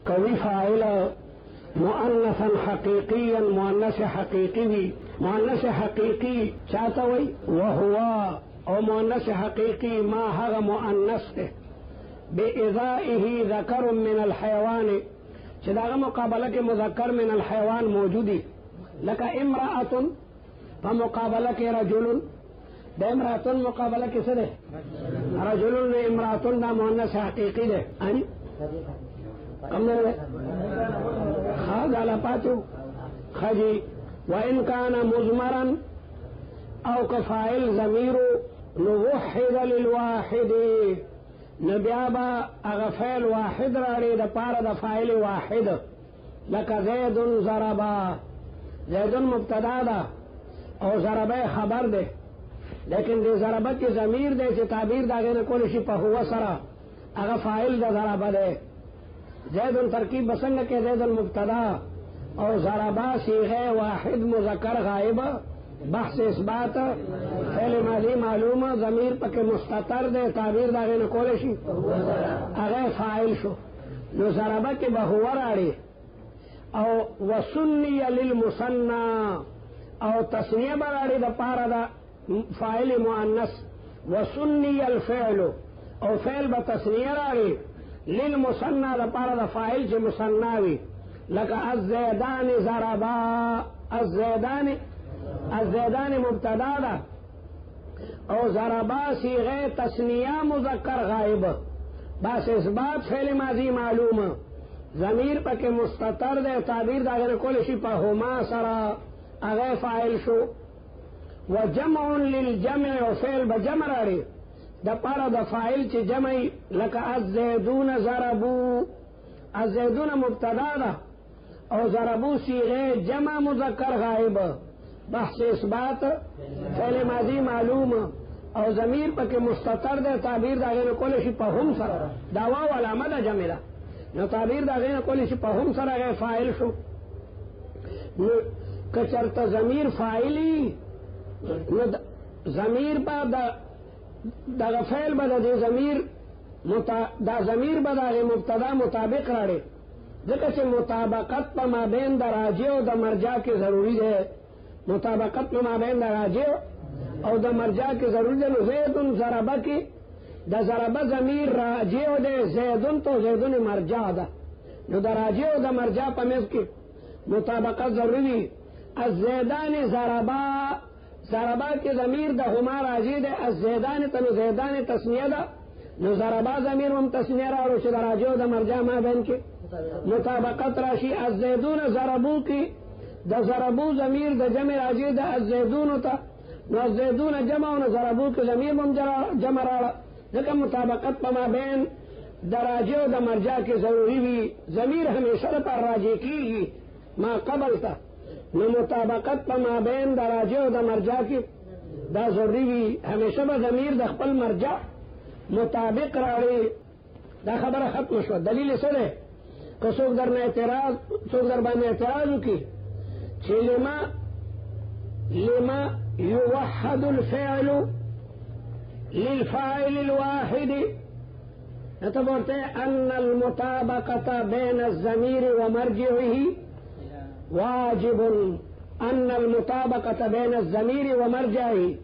کوي فاعل مؤنثا حقيقيا مؤنث حقيقي وي مؤنث حقيقي چاته وي وهو او مؤنث حقيقي ما هغه مؤنث ته بإذائه ذکر من الحيوان چې داغه مقابله کې مذکر من الحيوان موجودي لکه امرأة فمقابله کې رجل د امرأة مقابله کې څه ده رجل نه امرأة دا مؤنث حقيقي ده اني کم نه خاغه پاتو خجي وان كان مضمرا او كفاعل ضمير نوحد للواحد نبيابا اغفال واحد راړي د پاره د فاعل واحد لك زيد ضربا زيد مبتدا ده او ضربه خبر ده لیکن د ضربه کې ضمیر ده چې تعبیر داغه نه کول شي په هو سره هغه فاعل د ضربه ده زید ترکیب بسنگ کے زید المبتدا اور ضربا صیغہ واحد مذکر غائب بحث اثبات فعل ماضی معلوم ضمیر پک مستتر دے تعبیر داغے نہ کولے شي هغه فاعل شو نو ضربا کے بهو راړي او وسنی للمثنى او تسنیه براړي د پاره دا فاعل مؤنث وسنی الفعل او فعل بتسنیه راړي للمثنى لپاره د فاعل چې مثنى وي لکه الزیدان ضربا الزیدان مبتدا ده او ضربا صيغه تثنیه مذکر غائب بس اثبات فعل ماضی معلوم ضمیر پکې مستتر ده تعبیر داغه کول شي په هما سره هغه فاعل شو وجمع للجمع او فعل بجمع راړي د پاره د فاعل چې جمعي لکه الزیدون ضربو الزیدون مبتدا ده او ضربو صيغه جمع مذکر غائب بحث اثبات فعل ماضی معلوم او ضمیر پکې مستتر ده تعبیر داغه نه کول شي په هم سره دا واو علامه ده جمع ده نو تعبیر داغه نه کول شي په هم سره هغه فاعل شو نو کچرته ضمیر فاعلی نو ضمیر په دا فعل به د ضمیر دا ضمیر به د مبتدا مطابق راړي ځکه چې مطابقت په مابین د راجع او د مرجع کې ضروری ده مطابقت په مابین د راجع او د مرجع کې ضروری ده نو زیدن ضربه کې د ضربه ضمیر راجع ده زیدن تو زیدن مرجع ده نو د راجع او د مرجع په منځ کې مطابقت ضروری الزیدان ضربا ضربا کے ضمیر دا ہما راجی دے الزیدان تنو زیدان تسنیہ دا نو ضربا ضمیر ہم تسنیہ را روش دا راجو دا مرجع ما بین کے مطابقت راشی الزیدون ضربو کی دا ضربو ضمیر دا جمع راجی دا الزیدون تا نو الزیدون جمع و ضربو کی ضمیر ہم جمع را لیکن مطابقت پا ما بین دا راجو دا مرجع کے ضروری بھی ضمیر ہمیشہ پر راجی کی ما قبل تا نو مطابقت په مابین د راجع او د مرجع کې دا ضروري وي همیشه به ضمیر د خپل مرجع مطابق راړي دا خبره ختم شو دلیل څه دی که څوک در باندې اعتراض وکړي چې لما يوحد الفعل للفاعل الواحد نتبورته ان المطابقه بين الضمير ومرجعه واجب ان المطابقة بين الضمير ومرجعه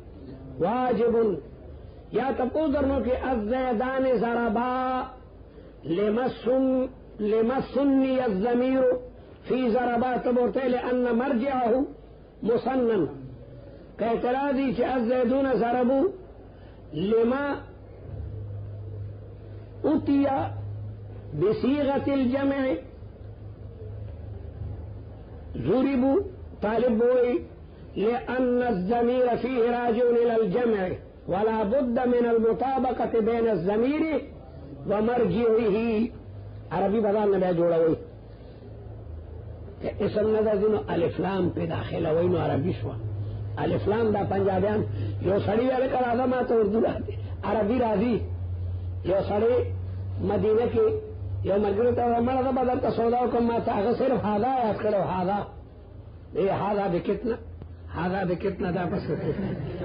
واجب یا تپوز درنو کہ الزیدان ضربا لما سنی الضمیر فی ضربا تبورتے لأن مرجعه مسنن کہ اعتراضی کہ الزیدون ضربو لما اتیا بصیغة الجمع ضربوا طالب بوئی لأن الضمير فيه راجع إلى الجمع ولا بد من المطابقة بين الضمير ومرجعه عربی بدان نبی جوڑا ہوئی کہ اسم نظر دینو الف لام پہ داخل ہوئی نو عربی شوا الف لام دا پنجابیان یو سڑی والے کا راضا ما تو اردو راضی عربی راضی یو سڑی مدینہ کی یو ملګری ته مړه ده بدل ته سودا وکم ما ته هغه صرف هاذا یاد کړو هاذا بکتنا دا پس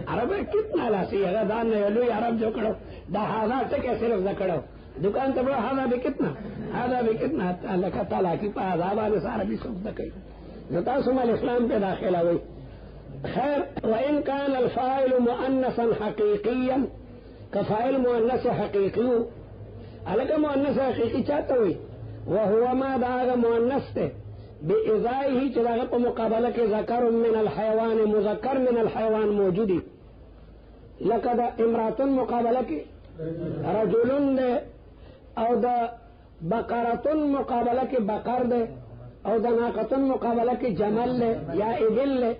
عرب کتنا لاسی هغه دان نه لوی عرب جو کړو دا هاذا څه کې صرف ذکرو دکان ته بڑا هذا به کتنا هذا به کتنا لکه تعالی کی په عذاب باندې ساره به څوک کوي نو تاسو مال اسلام په داخله وي. خیر وان كان الفاعل مؤنثا حقيقيا كفاعل مؤنث حقيقي الګ مؤنث حقيقي چاته وي وهو ما داغ مؤنث ته بإضائه چې داغه په مقابله کې ذکر من الحيوان مذکر من الحيوان موجودی لکه دا امراتن مقابله کې رجلن ده او دا بقرتن مقابله کې بقر ده او دا ناقتن مقابله کې جمل ده یا ابل ده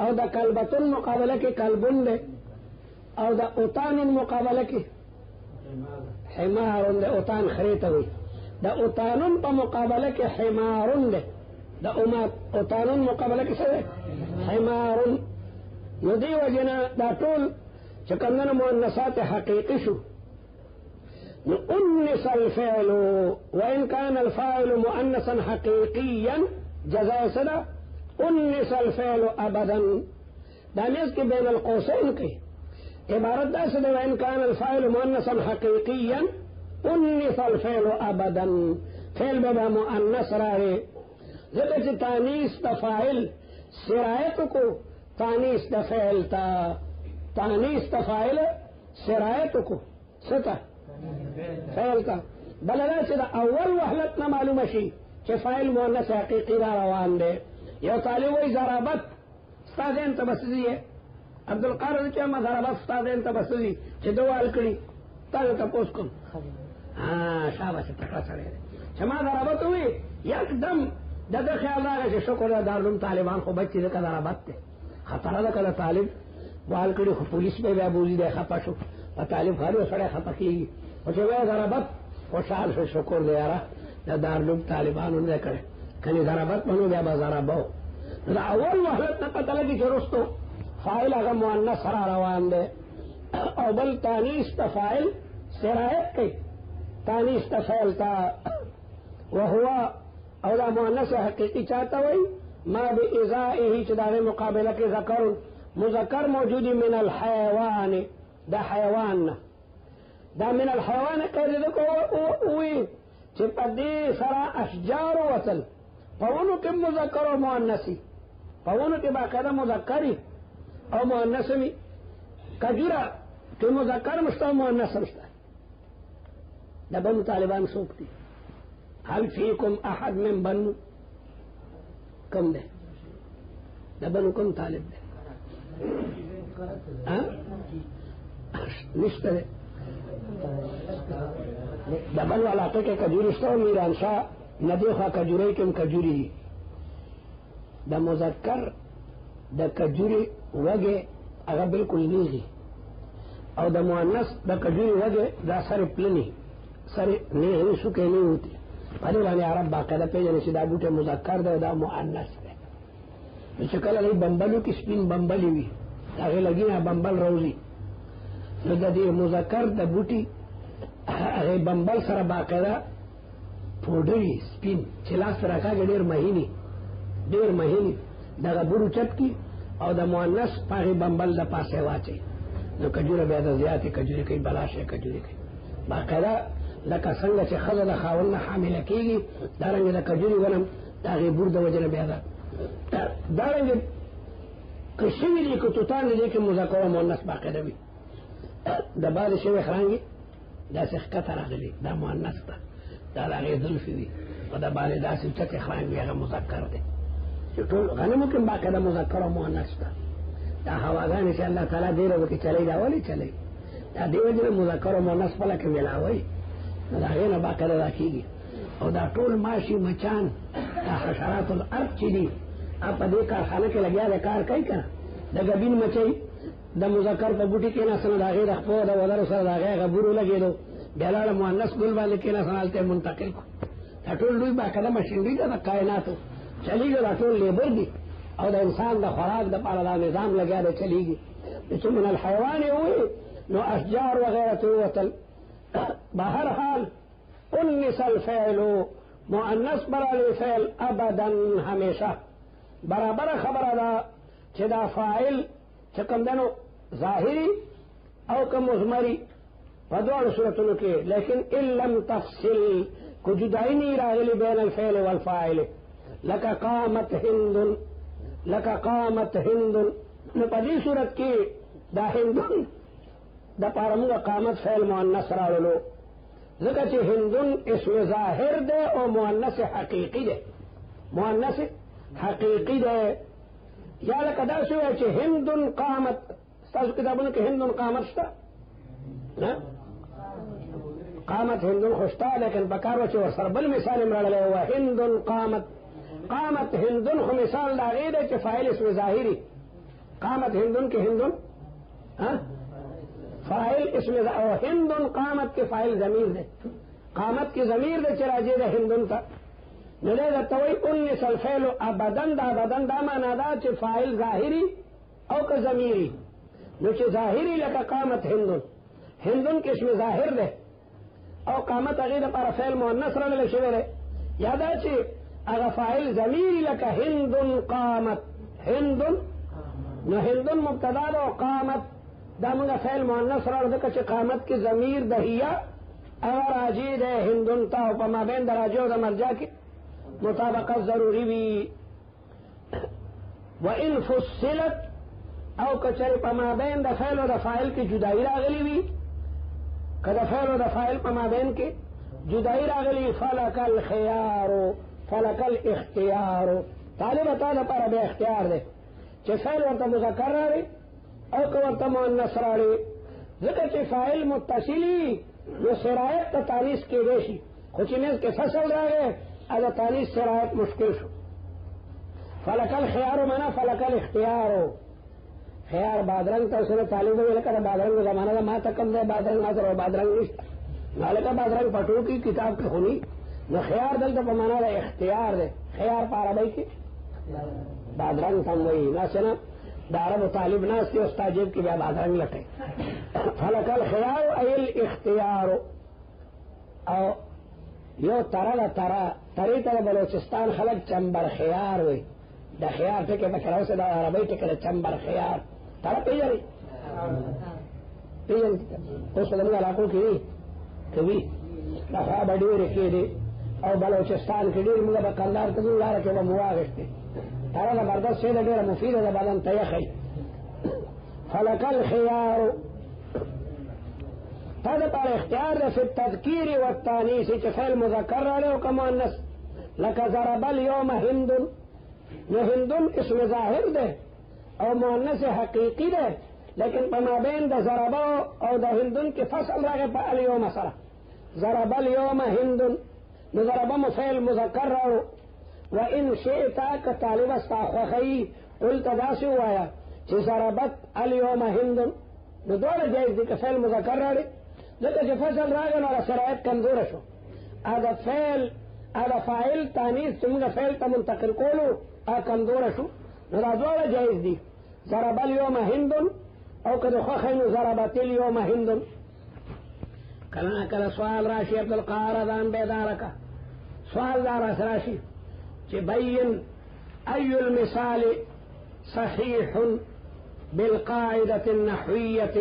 او دا کلبتن مقابله کې کلبن ده او دا اوتان مقابله کې حمار ده اوتان خریته وي دا اوتانن په مقابله کې حمارن ده دا اوتانن مقابله کې څه ده حمارن نو دی وجنا دا ټول چې کمنه مؤنثات حقیقي شو نو انس الفعل وان كان الفاعل مؤنثا حقيقيا جزاء صدا انس الفعل ابدا دا نس کې بین القوسين کې عبارت دا څه ده وان كان الفاعل مؤنثا حقيقيا انس الفعل ابدا فعل به مؤنث راغی ځکه چې تانیث تفاعل سرایت کو تانیث د فعل تا تانیث تفاعل سرایت کو ستا فعل تا بلدا چې د اول وحدت نه معلومه شي چې فاعل مؤنث حقیقي را روان دی. یو طالب وایي ضربت استادین ته بسدي عبدالقادر چې ما ضربت استادین ته بسدي چې دوال کړي تاسو تاسو کوم شاباش پټه سره چې ما ضربت وي یکدم دغه خیال راغی چې شکر دارالعلوم طالبان خو بچی دغه ضربت ته خطر ده کله طالب وال کړي خو پولیس به بیا بوزي ده خپه شو او طالب خارو سره خپه کیږي او چې وای ضربت خوشحال شو شکر دی یاره د دارالعلوم طالبانو نه کړي کني ضربت منو بیا به ضربو دا اول وحدت نه پته لګي چې رستو فاعل هغه مؤنث را روان دی او بل تانیث تفاعل سرایت کوي تانیث تفاعل تا وهو او دا مؤنث حقیقی چاہتا ہوئی ما بإزائه چې داغه مقابله کې ذکر مذکر موجودی من الحيوان دا حیوان دا من الحيوان قید کو وی چې په دې سره اشجار وصل پهونو کې مذکر او مؤنثي پهونو کې باقاعده مذکری او مؤنثي کجورا کې مذکر مشته مؤنث مشته دا بنو طالبان سوکتی هل فيكم احد من بنو کم ده دا بنو کم طالب ده نشته ده دا بنو علاقه کې کجوري شته میران شاه ندی خوا کجوري کم کجوري دي دا مذکر دا کجوري وګه هغه بالکل نیږي او دا مؤنث دا کجوري وګه دا سره پلني سره نه شو کې نه ہوتی پدې باندې عرب باقاعده پیژنې چې دا بوټه مذکر ده دا مؤنث ده چې کله لري بمبلو کې سپین بمبلي وي هغه لګي نه بمبل روزي نو د دې مذکر د بوټي هغه بمبل سره باقاعده پوډري سپین چې لاس راکاږي ډېر مهینی دا بورو چت کی او د مؤنث په بمبل د پاسه واچي نو کجوره بیا د زیاتې کجوري کوي بلاشه کجوري کوي باقاعده لکه څنګه چې خزه د خاوند حامله کیږي دارنګه د کجوري ونم دا غي بور د وجنه بیا ده دارنګه کشوی دي کو توتان دي کې مذکر او مؤنث باقاعده وي د بعد شی خرانګي دا څخه کتر راغلي دا مؤنث ده دا هغه ظلف دي او دا باندې دا څه خرانګي هغه مذکر ده چې ټول غنمو کې باقاعده مذکر او مؤنث ده دا هواګان چې الله تعالی دې ورته چلای دا ولي چلای دا دیو جن مذکر او مؤنث په لکه ملاوي دا غینه باقاعده راکېږي او دا ټول ماشي مچان دا حشرات الارض چې دي په دې کارخانه کې لګیا د کار کوي کنه د غبین مچي د مذکر په بوټي کې نه سره دا غیر خپل دا ولر سره دا غیر غبرو لګیدو بلاله مؤنث ګل باندې کې نه سنالته منتقل کو دا ټول لوی باقاعده ماشينري د کائناتو چلیږي دا ټول لیبر دي او د انسان د خوراک د پاره دا نظام لګیا دی چلیږي چې من الحيوان وي نو اشجار وغيرته وتل بهر حال انس الفعل مؤنث برای فعل ابدا همیشه برابر خبره ده چې دا فاعل چې کوم دنو ظاهری او کوم مضمری فدوڑ صورتوں کے لیکن ان لم تفصل کو جدائی نہیں راغلی بین الفعل والفاعل لکا قامت ہند نو پدی صورت کی دا ہندن دا پارمگا قامت فعل مؤنث راولو ذکر چی ہندن اسم ظاہر دے اور مؤنث حقیقی دے مؤنث حقیقی دے یا لکا دا سوئے چی ہندن قامت ستاسو کتابوں کہ ہندن قامت شتا قامت ہندن خوشتا لیکن بکارو چی اور سربل مثال امرال لے ہوا ہندن قامت ہندن خو مثال دا غیر ہے چی فائل اسم ظاہری قامت ہندن کے ہندن فائل اسم ظاہر ہندن قامت کے فائل ضمیر دے قامت کی ضمیر دے چلا جی دے ہندن تا نلے دا توئی انس الفعل ابدن دا مانا دا چی فائل ظاہری او کا ضمیری نو چی ظاہری لکا قامت ہندن کے اسم ظاہر دے او قامت اغیر پر فعل مؤنث رلے شویرے یادا چی اگا فائل ضمیری لکا ہندن قامت ہندن نو ہندن مبتدا دا قامت دا منگا فعل مؤنث رلے دکا چی قامت کی ضمیر دہیا اگر آجی دے ہندن تا او پا ما بین دا راجع دا مرجع کی مطابقت ضروری بھی وَإِن فُصِّلَتْ او کچر پا ما بین دا فعل و دا فائل کی جدائی راغلی بھی کدا فعل و دا فائل پا ما بین کی جدائی راغلی فلک الاختیار طالب اتا دا پارا بے اختیار دے چی فعل ورطا مذکر راری او کورطا مؤنث راری ذکر چی فائل متصلی جو سرایت تا تانیس کی دیشی خوچی نیز کے فصل راگے ادا تانیس سرایت مشکل شو فلک الخیار منا فلک الاختیار خیار بادرنگ تا اسے طالب دے لکا بادرنگ زمانہ دا ما تکم دے بادرنگ ما سر بادرنگ نشتا مالکا بادرنگ پٹو کی کتاب کی خونی نو خیار دل تا پمانا دا اختیار دے خیار پارا بھائی کی بادرنگ تم وہی ناسنا دارب و طالب ناس کی استاجیب کی بیا بادرنگ لٹے فلک الخیار ایل اختیار او یو تری تر بلوچستان خلق چمبر خیار ہوئی دا خیار ٹکے بکراو سے دا عربی ٹکے دا چمبر خیار تارا پیجنی اس قدمی علاقوں کی کبھی دا خواه بڑیو رکی دی او بلوچستان کی دیر مگا بکندار کدو لارا کے با مواغشتی تارا دا بردست سیدہ دیر مفید دا بدن تیخی فلک الخیار تادا پار اختیار دا فی التذکیر والتانیسی چی فعل مذکر رالے و کمؤنث لکا ضرب اليوم ہندن نو ہندن اسم ظاہر دے او مؤنث حقیقی دے لیکن پما بین دا ضرب او دا ہندن کی فصل راگے پا اليوم سرا ضرب اليوم ہندن نو ضرب مفعل مذکر رالو و ان شئتا کا طالب استاخوخی قلت داسی ہوایا چی ضربت اليوم ہندن نو دولا جائز دی کہ فعل مذکر رالے لیکن جو فصل راگن اور سرائت کمزور شو آدھا فائل تانیس تمگا فعل تا منتقل کولو کمزور شو نرازوالا جائز دی ضرب اليوم ہندن او کدو خخینو ضربت اليوم ہندن کلنا کل سوال راشی عبدالقار دان بیدارکا سوال دارس راشی چی بین ای المثال صحیح بالقاعدة النحوية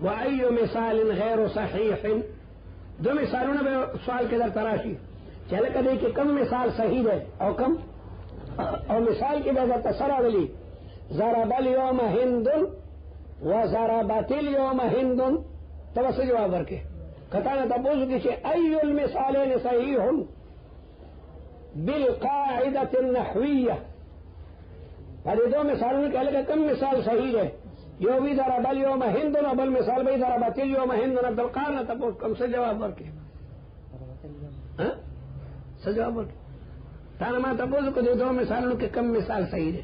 وأي مثال غير صحيح دو مثالوں نے سوال کے در تراشی چلے کدے کہ کم مثال صحیح ہے او کم او مثال کی وجہ تسرا ولی ضرب اليوم ہند وضربت اليوم ہند تو بس جواب ورکے کتانا تبوز کی کہ ای المثالین صحیح بالقاعدة النحوية پر دو مثالوں نے کہہ لگا کم مثال صحیح ہے یو بھی ضرب اليوم ہندن ابل مثال بھی ضربت اليوم ہندن عبدالقار نے تبوز کم سے جواب ورکے سے جواب ورکے تانا ما تبوز کو دو مثالوں کے کم مثال صحیح ہے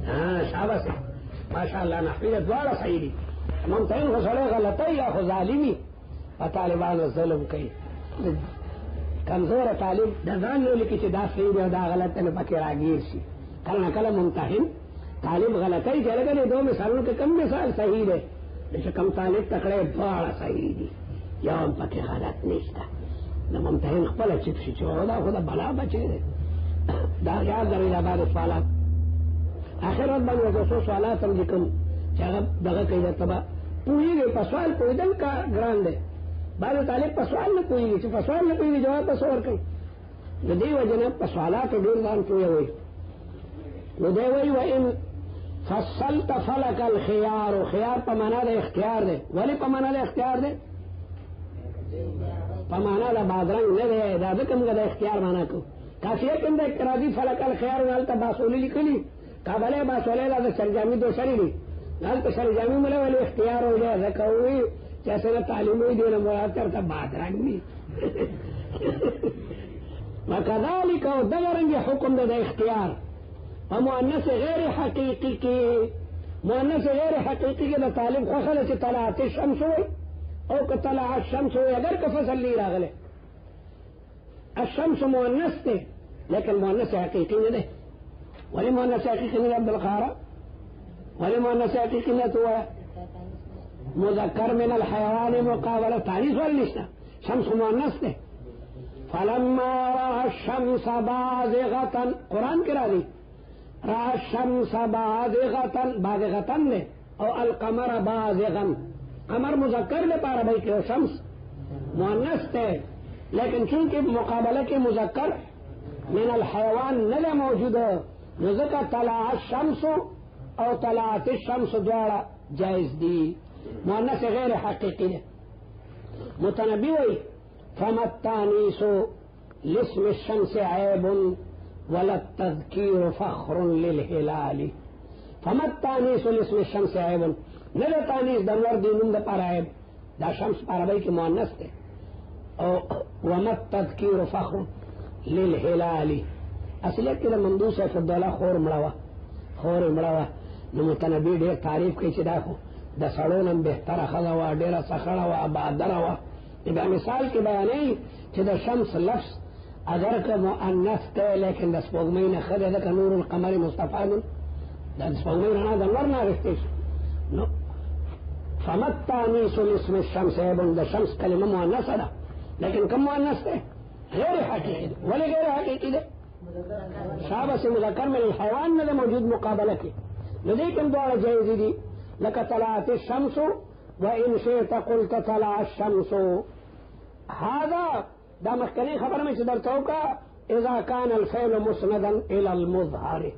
ہاں شاباش ہے ماشاءاللہ نحویت دوارا صحیح دی ممتحن کو سڑے غلطی یا خو ظالمی و طالبان الظلم کئی کمزور طالب دزان نو لکی چی دا صحیح دی و دا غلط ہے پاکی راگیر شی کلنا کل ممتحن طالب غلطی چلے گا دو مثالوں کے کم مثال صحیح دے لیکن کم طالب تکڑے دوارا صحیح دی یا ہم پاکی غلط نیشتا دا ممتحن خپل چپ شی چورو دا خدا بلا بچے دے دا یاد در بعد سوالات آخر وقت بند وقت سوالات ہم جکم چاہب دغا کئی دا تبا پوئی گئی پسوال پویدن کا گران دے بعض طالب پسوال نہ پوئی گئی پسوال نہ پوئی گئی جواب پسور کئی ندی وجہ پسوالات ڈیر دان پوئے ہوئی ندی وی و ان فصلت فلک الخيار خيار پمانا دے اختیار دے ولی پمانا دے اختیار دے پمانا دا بادرنگ نہ دے دادا کم کا دے اختیار مانا کو کافیہ کم دے کرازی فلک الخيار نالتا باسولی لکلی کابلے باسولے دا سرجامی دو سری لی نالتا سرجامی ملے ولی اختیار ہو جائے ذکروی جیسے نا تعلیمی دینا مراد کرتا بادرنگ بھی وکذالک دغرنگ حکم دے اختیار ومؤنث غیر حقیقی کی مؤنث غیر حقیقی کی دا طالب خوخل چی طلعت الشمس ہوئی او کہ طلع الشمس ہوئی اگر کہ فصل لی راغلے الشمس مؤنث تے لیکن مؤنث حقیقی نہیں دے ولی مؤنث حقیقی نہیں عبدالخارا ولی مؤنث حقیقی نہیں تو ہے مذکر من الحیوان مقابلہ تانیس والی نشنا شمس مؤنث تے فلما رأى الشمس بازغة قرآن کرا دی رأى الشمس بازغة نے او القمر بازغا قمر مذکر لے پارا بھائی کہ شمس مؤنث تے لیکن چونکہ مقابلہ کے مذکر من الحیوان نہ موجود ذکر طلع الشمس او طلعت الشمس دوارا جائز دی مؤنث غیر حقیقی ہے متنبی ہوئی فما التانيث لاسم الشمس عيب ولا التذكير فخر للهلال فما التانيث لاسم الشمس عيب نہ تانیث دنور دینوں دا پر عیب دا شمس پر بھائی کی مؤنث تے او وما التذكير فخر للهلال اصلیت کے مندوب سیف الدولہ خور مڑاوا نو متنبی ڈیر تعریف کی چدا کو دا سڑونم بہتر خدا وا ڈیرا سخڑا وا بادر وا دا مثال کی بیانی چی دا شمس لفظ اگر که مؤنث تے لیکن دا سپوگمین خد دا که نور القمر مصطفی دا سپوگمین انا دا نور نارشتیش نو فمت تانیس الاسم الشمس ایبن دا شمس کلمہ مؤنث دا لیکن کم مؤنث تے غیر حقیقی دے ولی غیر حقیقی دے شابہ سے مذکر من الحیوان میں موجود مقابلہ کی لیکن دوارا جائزی دی لکا طلعت الشمس وإن شئت قلت طلع الشمس هذا دا مخکنی خبر میں چدر توکا اذا كان الفعل مسندا الى المظهر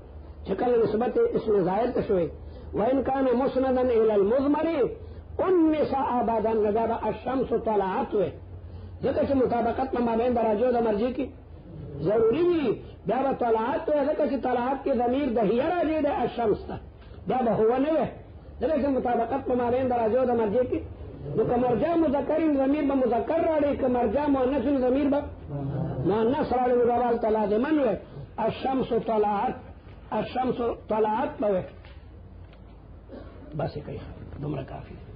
چکل نسبت اسم ظاہر تشوی وإن كان مسندا الى المضمر انس ابدا نظر الشمس طلعت ذکر سے مطابقت میں مابین دراجو دا مرجی کی ضروری بھی بیا طلعت ذکر سے طلعت کی ضمیر دہیہ راجی دا الشمس تا بیا ہوا نہیں ہے ذکر سے مطابقت میں مابین دراجو دا مرجی کی نو کمرجا مذکر ضمیر با مذکر راڑی کمرجا مؤنث ضمیر با مؤنث راڑی مدوال تلازمن ہوئے الشمس طلعت بوے بس کئی دمرا کافی